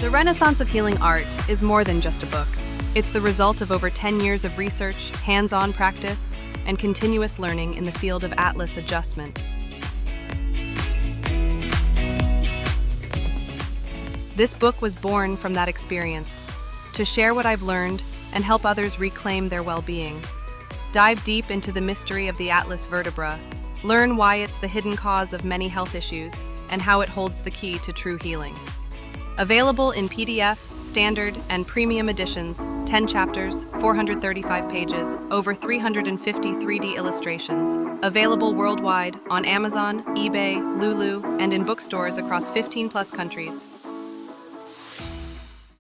The Renaissance of Healing Art is more than just a book. It's the result of over 10 years of research, hands-on practice, and continuous learning in the field of Atlas adjustment. This book was born from that experience, to share what I've learned and help others reclaim their well-being. Dive deep into the mystery of the Atlas vertebra, learn why it's the hidden cause of many health issues, and how it holds the key to true healing. Available in PDF, standard, and premium editions, 10 chapters, 435 pages, over 350 3D illustrations. Available worldwide on Amazon, eBay, Lulu, and in bookstores across 15+ countries.